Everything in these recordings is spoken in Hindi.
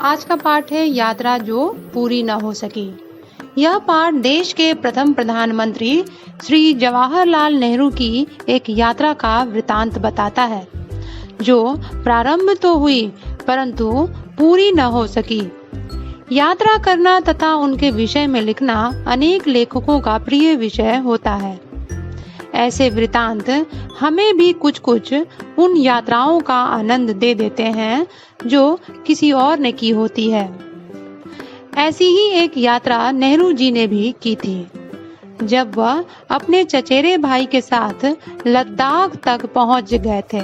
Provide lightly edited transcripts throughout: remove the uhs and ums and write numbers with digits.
आज का पाठ है यात्रा जो पूरी न हो सकी। यह पाठ देश के प्रथम प्रधानमंत्री श्री जवाहरलाल नेहरू की एक यात्रा का वृतांत बताता है, जो प्रारंभ तो हुई परंतु पूरी न हो सकी। यात्रा करना तथा उनके विषय में लिखना अनेक लेखकों का प्रिय विषय होता है। ऐसे वृतांत हमें भी कुछ कुछ उन यात्राओं का आनंद दे देते हैं जो किसी और ने की होती है। ऐसी ही एक यात्रा नेहरू जी ने भी की थी, जब वह अपने चचेरे भाई के साथ लद्दाख तक पहुंच गए थे।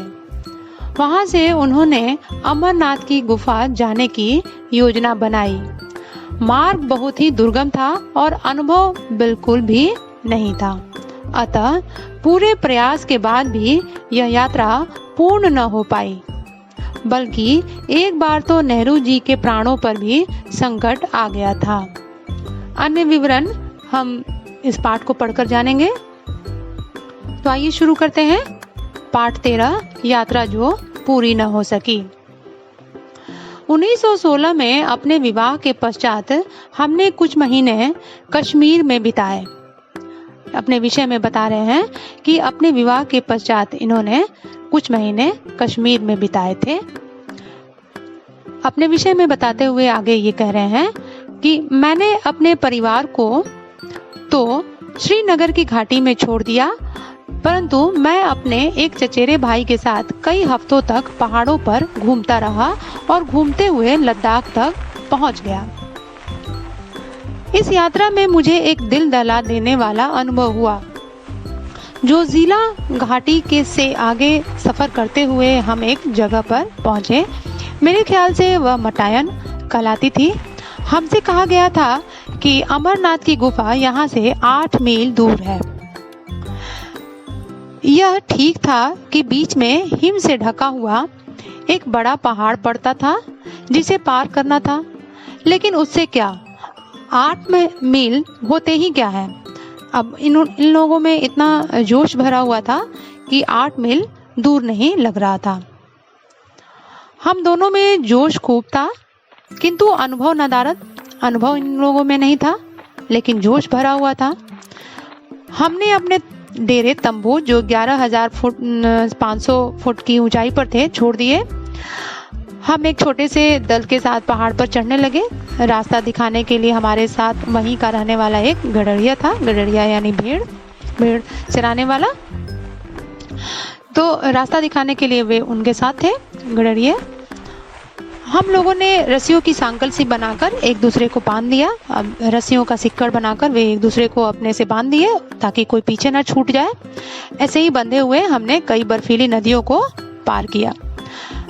वहां से उन्होंने अमरनाथ की गुफा जाने की योजना बनाई। मार्ग बहुत ही दुर्गम था और अनुभव बिल्कुल भी नहीं था, अतः पूरे प्रयास के बाद भी यह यात्रा पूर्ण न हो पाई, बल्कि एक बार तो नेहरू जी के प्राणों पर भी संकट आ गया था। अन्य विवरण हम इस पाठ को पढ़कर जानेंगे। तो आइए शुरू करते हैं। पाठ 13, यात्रा जो पूरी न हो सकी। 1916 में अपने विवाह के पश्चात हमने कुछ महीने कश्मीर में बिताए। अपने विषय में बता रहे हैं कि अपने विवाह के पश्चात इन्होंने कुछ महीने कश्मीर में बिताए थे। अपने विषय में बताते हुए आगे ये कह रहे हैं कि मैंने अपने परिवार को तो श्रीनगर की घाटी में छोड़ दिया, परंतु मैं अपने एक चचेरे भाई के साथ कई हफ्तों तक पहाड़ों पर घूमता रहा और घूमते हुए लद्दाख तक पहुंच गया। इस यात्रा में मुझे एक दिल दहला देने वाला अनुभव हुआ। जो जिला घाटी के से आगे सफर करते हुए हम एक जगह पर पहुंचे। मेरे ख्याल से वह मटायन कहलाती थी। हमसे कहा गया था कि अमरनाथ की गुफा यहाँ से 8 मील दूर है। यह ठीक था कि बीच में हिम से ढका हुआ एक बड़ा पहाड़ पड़ता था जिसे पार करना था, लेकिन उससे क्या, 8 मील होते ही क्या है। अब इन लोगों में इतना जोश भरा हुआ था कि 8 मील दूर नहीं लग रहा था। हम दोनों में जोश खूब था, किंतु अनुभव नदारद। अनुभव इन लोगों में नहीं था, लेकिन जोश भरा हुआ था। हमने अपने डेरे तंबू जो 11,500 फुट की ऊंचाई पर थे छोड़ दिए। हम एक छोटे से दल के साथ पहाड़ पर चढ़ने लगे। रास्ता दिखाने के लिए हमारे साथ वहीं का रहने वाला एक गडरिया था। गडरिया यानी भेड़ चराने वाला। तो रास्ता दिखाने के लिए वे उनके साथ थे, गडरिया। हम लोगों ने रस्सियों की सांकल सी बनाकर एक दूसरे को बांध दिया। अब रस्सियों का सिक्कड़ बनाकर वे एक दूसरे को अपने से बांध दिए ताकि कोई पीछे ना छूट जाए। ऐसे ही बंधे हुए हमने कई बर्फीली नदियों को पार किया।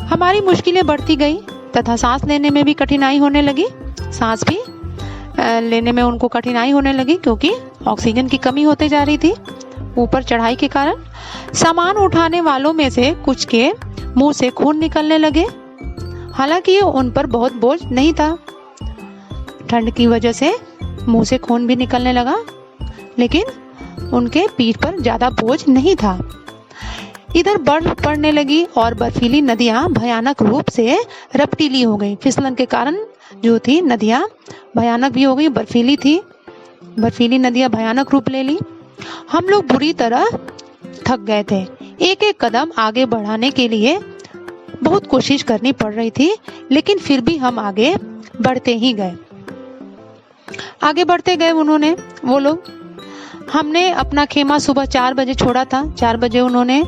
हमारी मुश्किलें बढ़ती गई तथा सांस लेने में भी कठिनाई होने लगी। सांस भी लेने में उनको कठिनाई होने लगी क्योंकि ऑक्सीजन की कमी होते जा रही थी ऊपर चढ़ाई के कारण। सामान उठाने वालों में से कुछ के मुंह से खून निकलने लगे। हालांकि उन पर बहुत बोझ नहीं था। ठंड की वजह से मुंह से खून भी निकलने लगा, लेकिन उनके पीठ पर ज्यादा बोझ नहीं था। इधर बर्फ पड़ने लगी और बर्फीली नदियां भयानक रूप से रपटीली हो गई। फिसलन के कारण जो थी नदियां भयानक भी हो गई, बर्फीली थी। बर्फीली नदियां भयानक रूप ले ली। हम लोग बुरी तरह थक गए थे। एक एक कदम आगे बढ़ाने के लिए बहुत कोशिश करनी पड़ रही थी, लेकिन फिर भी हम आगे बढ़ते ही गए। आगे बढ़ते गए वो लोग। हमने अपना खेमा सुबह 4 बजे छोड़ा था। 4 बजे उन्होंने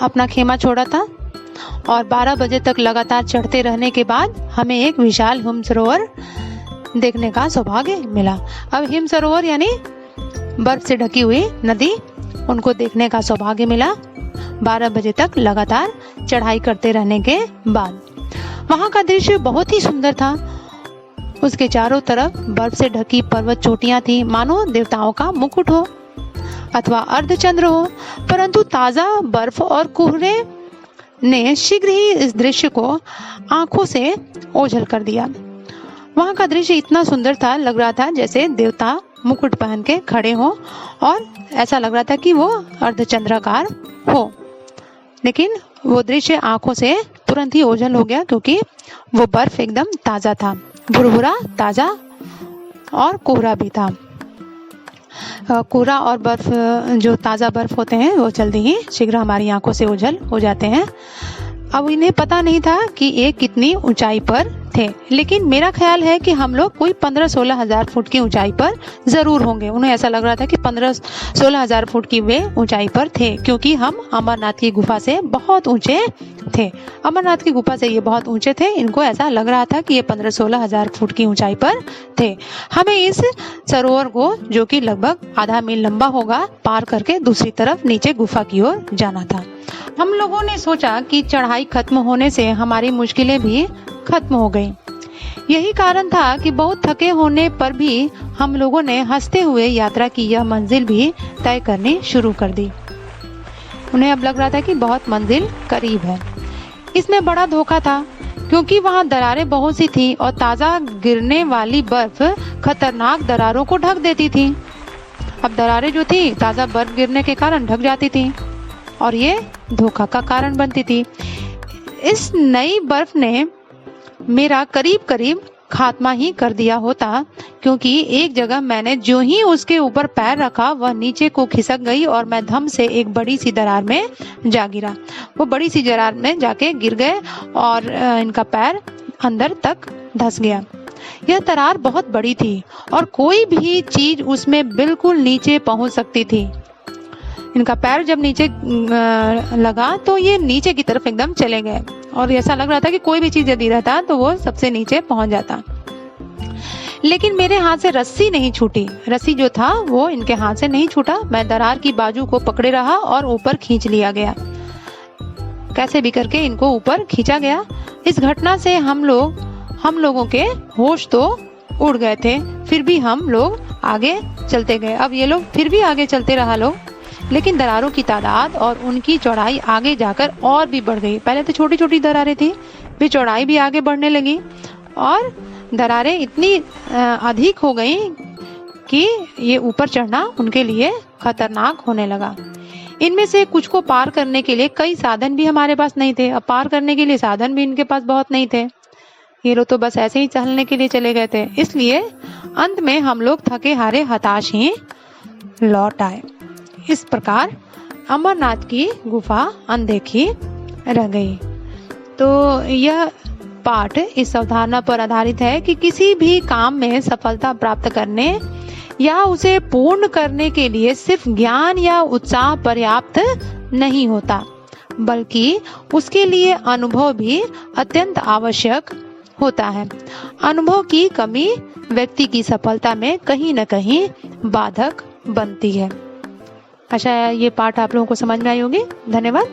अपना खेमा छोड़ा था और 12 बजे तक लगातार चढ़ते रहने के बाद हमें एक विशाल हिम सरोवर देखने का सौभाग्य मिला। अब हिम सरोवर यानी बर्फ से ढकी हुई नदी, उनको देखने का सौभाग्य मिला 12 बजे तक लगातार चढ़ाई करते रहने के बाद। वहां का दृश्य बहुत ही सुंदर था। उसके चारों तरफ बर्फ से ढकी पर्वत चोटियां थी, मानो देवताओं का मुकुट हो अथवा अर्धचंद्र हो। परंतु ताजा बर्फ और कोहरे ने शीघ्र ही इस दृश्य को आंखों से ओझल कर दिया। वहां का दृश्य इतना सुंदर था, लग रहा था जैसे देवता मुकुट पहन के खड़े हों और ऐसा लग रहा था कि वो अर्धचंद्राकार हो, लेकिन वो दृश्य आंखों से तुरंत ही ओझल हो गया, क्योंकि वो बर्फ एकदम ताज़ा था, भुरभुरा, ताज़ा और कोहरा भी था। कोहरा और बर्फ, जो ताज़ा बर्फ होते हैं वो जल्दी ही शीघ्र हमारी आंखों से ओझल हो जाते हैं। अब इन्हें पता नहीं था कि ये कितनी ऊंचाई पर थे, लेकिन मेरा ख्याल है कि हम लोग कोई 15-16 हजार फुट की ऊंचाई पर जरूर होंगे। उन्हें ऐसा लग रहा था कि 15-16 हजार फुट की वे ऊंचाई पर थे, क्योंकि हम अमरनाथ की गुफा से बहुत ऊंचे थे। अमरनाथ की गुफा से ये बहुत ऊंचे थे, इनको ऐसा लग रहा था कि ये 15-16 हजार फुट की ऊंचाई पर थे। हमें इस सरोवर को, जो कि लगभग आधा मील लंबा होगा, पार करके दूसरी तरफ नीचे गुफा की ओर जाना था। हम लोगों ने सोचा कि चढ़ाई खत्म होने से हमारी मुश्किलें भी खत्म हो गई। यही कारण था कि बहुत थके होने पर भी हम लोगों ने हंसते हुए यात्रा की यह मंजिल भी तय करनी शुरू कर दी। उन्हें अब लग रहा था कि बहुत मंजिल करीब है। इसमें बड़ा धोखा था, क्योंकि वहां दरारें बहुत सी थी और ताज़ा गिरने वाली बर्फ खतरनाक दरारों को ढक देती थी। अब दरारें जो थी ताज़ा बर्फ गिरने के कारण ढक जाती थी और ये धोखा का कारण बनती थी। इस नई बर्फ ने मेरा करीब करीब खात्मा ही कर दिया होता, क्योंकि एक जगह मैंने जो ही उसके ऊपर पैर रखा वह नीचे को खिसक गई और मैं धम से एक बड़ी सी दरार में जा गिरा। वो बड़ी सी दरार में जाके गिर गए और इनका पैर अंदर तक धंस गया। यह दरार बहुत बड़ी थी और कोई भी चीज उसमें बिल्कुल नीचे पहुंच सकती थी। इनका पैर जब नीचे लगा तो ये नीचे की तरफ एकदम चले गए और ऐसा लग रहा था कि कोई भी चीज यदि रहता तो वो सबसे नीचे पहुंच जाता। लेकिन मेरे हाथ से रस्सी नहीं छूटी। रस्सी जो था वो इनके हाथ से नहीं छूटा। मैं दरार की बाजू को पकड़े रहा और ऊपर खींच लिया गया। कैसे भी करके इनको ऊपर खींचा गया। इस घटना से हम लोगों के होश तो उड़ गए थे, फिर भी हम लोग आगे चलते गए। अब ये लोग फिर भी आगे चलते रहा लोग, लेकिन दरारों की तादाद और उनकी चौड़ाई आगे जाकर और भी बढ़ गई। पहले तो छोटी छोटी दरारें थी, फिर चौड़ाई भी आगे बढ़ने लगी और दरारें इतनी अधिक हो गई कि ये ऊपर चढ़ना उनके लिए खतरनाक होने लगा। इनमें से कुछ को पार करने के लिए कई साधन भी हमारे पास नहीं थे। अब पार करने के लिए साधन भी इनके पास बहुत नहीं थे। ये लोग तो बस ऐसे ही चलने के लिए चले गए थे। इसलिए अंत में हम लोग थके हारे हताश ही लौट आए। इस प्रकार अमरनाथ की गुफा अनदेखी रह गई। तो यह पाठ इस अवधारणा पर आधारित है कि किसी भी काम में सफलता प्राप्त करने या उसे पूर्ण करने के लिए सिर्फ ज्ञान या उत्साह पर्याप्त नहीं होता, बल्कि उसके लिए अनुभव भी अत्यंत आवश्यक होता है। अनुभव की कमी व्यक्ति की सफलता में कहीं न कहीं बाधक बनती है। आशा है ये पाठ आप लोगों को समझ में आई होगी। धन्यवाद।